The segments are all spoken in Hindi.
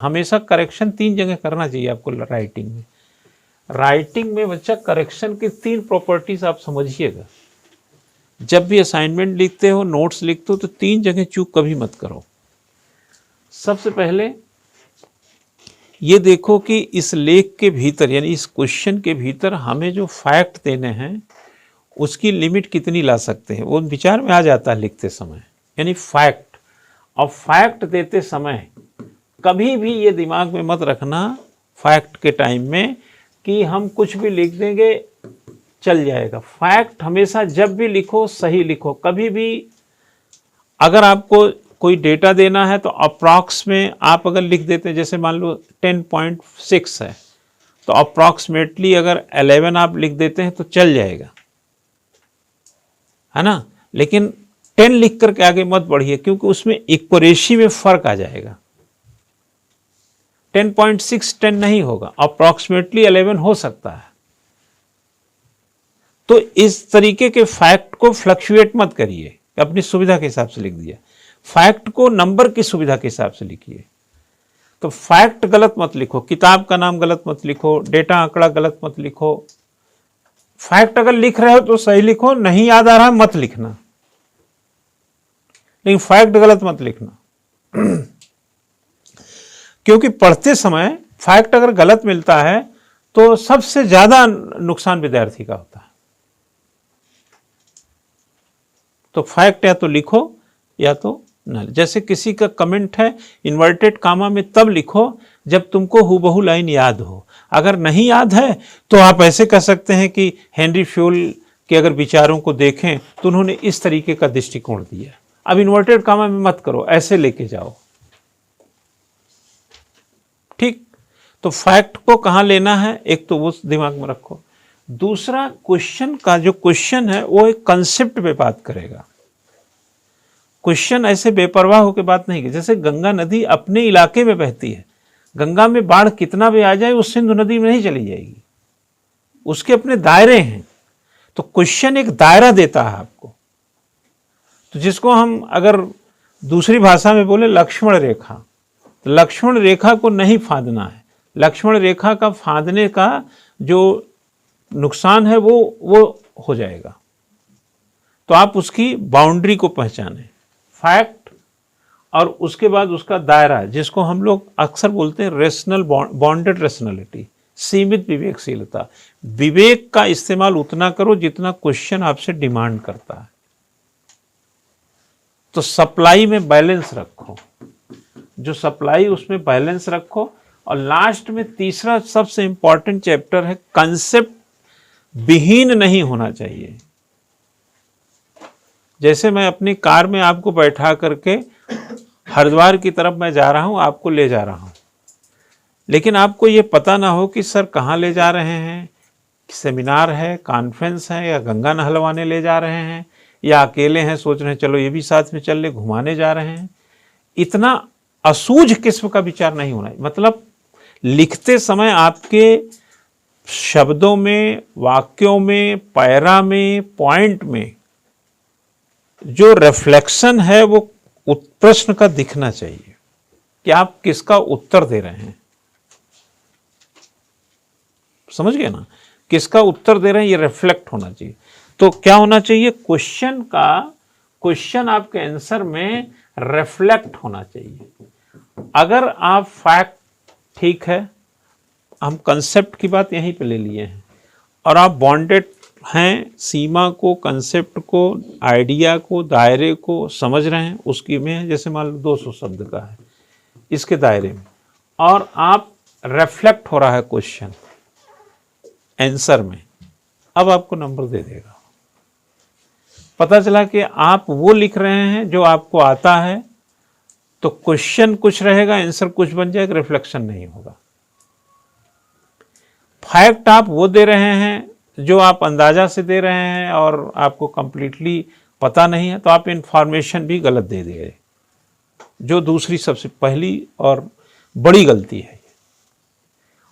हमेशा करेक्शन 3 जगह करना चाहिए आपको राइटिंग में। राइटिंग में बच्चा करेक्शन की 3 प्रॉपर्टीज आप समझिएगा। जब भी असाइनमेंट लिखते हो, नोट्स लिखते हो, तो 3 जगह चूक कभी मत करो। सबसे पहले ये देखो कि इस लेख के भीतर यानी इस क्वेश्चन के भीतर हमें जो फैक्ट देने हैं उसकी लिमिट कितनी ला सकते हैं, वो विचार में आ जाता है लिखते समय। यानी फैक्ट, और फैक्ट देते समय कभी भी ये दिमाग में मत रखना फैक्ट के टाइम में कि हम कुछ भी लिख देंगे चल जाएगा। फैक्ट हमेशा जब भी लिखो सही लिखो। कभी भी अगर आपको कोई डेटा देना है तो अप्रॉक्स में आप अगर लिख देते हैं, जैसे मान लो 10.6 है तो अप्रॉक्सीमेटली अगर 11 आप लिख देते हैं तो चल जाएगा, है ना। लेकिन 10 लिख करके आगे मत बढ़िए, क्योंकि उसमें एक्यूरेसी में फर्क आ जाएगा। 10.6 10 नहीं होगा, अप्रॉक्सीमेटली 11 हो सकता है। तो इस तरीके के फैक्ट को फ्लक्चुएट मत करिए, अपनी सुविधा के हिसाब से लिख दिया। फैक्ट को नंबर की सुविधा के हिसाब से लिखिए। तो फैक्ट गलत मत लिखो, किताब का नाम गलत मत लिखो, डेटा आंकड़ा गलत मत लिखो। फैक्ट अगर लिख रहे हो तो सही लिखो, नहीं याद आ रहा मत लिखना, लेकिन फैक्ट गलत मत लिखना। क्योंकि पढ़ते समय फैक्ट अगर गलत मिलता है तो सबसे ज्यादा नुकसान विद्यार्थी का होता है। तो फैक्ट या तो लिखो या तो न। जैसे किसी का कमेंट है इन्वर्टेड कामा में तब लिखो जब तुमको हूबहू लाइन याद हो। अगर नहीं याद है तो आप ऐसे कह सकते हैं कि हेनरी फ्यूल के अगर विचारों को देखें तो उन्होंने इस तरीके का दृष्टिकोण दिया। अब इन्वर्टेड कामा में मत करो, ऐसे लेके जाओ, ठीक। तो फैक्ट को कहां लेना है, एक तो वो दिमाग में रखो। दूसरा, क्वेश्चन का जो क्वेश्चन है वो एक कंसेप्ट पे बात करेगा। क्वेश्चन ऐसे बेपरवाह होकर बात नहीं की। जैसे गंगा नदी अपने इलाके में बहती है, गंगा में बाढ़ कितना भी आ जाए वो सिंधु नदी में नहीं चली जाएगी, उसके अपने दायरे हैं। तो क्वेश्चन एक दायरा देता है आपको, तो जिसको हम अगर दूसरी भाषा में बोले लक्ष्मण रेखा, तो लक्ष्मण रेखा को नहीं फांदना है। लक्ष्मण रेखा का फांदने का जो नुकसान है वो हो जाएगा। तो आप उसकी बाउंड्री को पहचानें, फैक्ट, और उसके बाद उसका दायरा, जिसको हम लोग अक्सर बोलते हैं रेशनल बॉन्डेड रेशनलिटी, सीमित विवेकशीलता। विवेक का इस्तेमाल उतना करो जितना क्वेश्चन आपसे डिमांड करता है। तो सप्लाई में बैलेंस रखो, जो सप्लाई उसमें बैलेंस रखो। और लास्ट में तीसरा सबसे इंपॉर्टेंट चैप्टर है कंसेप्ट विहीन नहीं होना चाहिए। जैसे मैं अपनी कार में आपको बैठा करके हरिद्वार की तरफ मैं जा रहा हूं, आपको ले जा रहा हूं, लेकिन आपको ये पता ना हो कि सर कहाँ ले जा रहे हैं, सेमिनार है, कॉन्फ्रेंस है, या गंगा नहलवाने ले जा रहे हैं, या अकेले हैं सोच रहे हैं चलो ये भी साथ में चल ले, घुमाने जा रहे हैं। इतना असूझ किस्म का विचार नहीं होना। मतलब लिखते समय आपके शब्दों में, वाक्यों में, पैरा में, पॉइंट में जो रिफ्लेक्शन है वो प्रश्न का दिखना चाहिए कि आप किसका उत्तर दे रहे हैं। समझ गए ना, किसका उत्तर दे रहे हैं, ये रिफ्लेक्ट होना चाहिए। तो क्या होना चाहिए, क्वेश्चन आपके आंसर में रिफ्लेक्ट होना चाहिए। अगर आप फैक्ट, ठीक है, हम कंसेप्ट की बात यहीं पे ले लिए हैं, और आप बॉन्डेड हैं, सीमा को, कंसेप्ट को, आइडिया को, दायरे को समझ रहे हैं, उसकी में जैसे मान लो 200 शब्द का है इसके दायरे में, और आप रिफ्लेक्ट हो रहा है क्वेश्चन आंसर में, अब आपको नंबर दे देगा। पता चला कि आप वो लिख रहे हैं जो आपको आता है, तो क्वेश्चन कुछ रहेगा, आंसर कुछ बन जाएगा, रिफ्लेक्शन नहीं होगा। फैक्ट आप वो दे रहे हैं जो आप अंदाजा से दे रहे हैं और आपको कंप्लीटली पता नहीं है, तो आप इंफॉर्मेशन भी गलत दे दे, जो दूसरी सबसे पहली और बड़ी गलती है।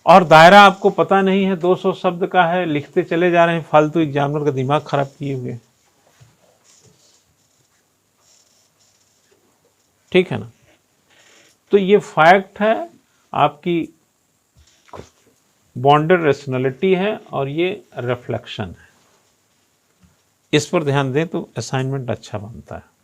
और दायरा आपको पता नहीं है, 200 शब्द का है, लिखते चले जा रहे हैं, फालतू एग्जामिनर का दिमाग खराब किए हुए। ठीक है ना। तो ये फैक्ट है आपकी बॉन्डेड रेशनलिटी है और ये रिफ्लेक्शन है। इस पर ध्यान दें तो असाइनमेंट अच्छा बनता है।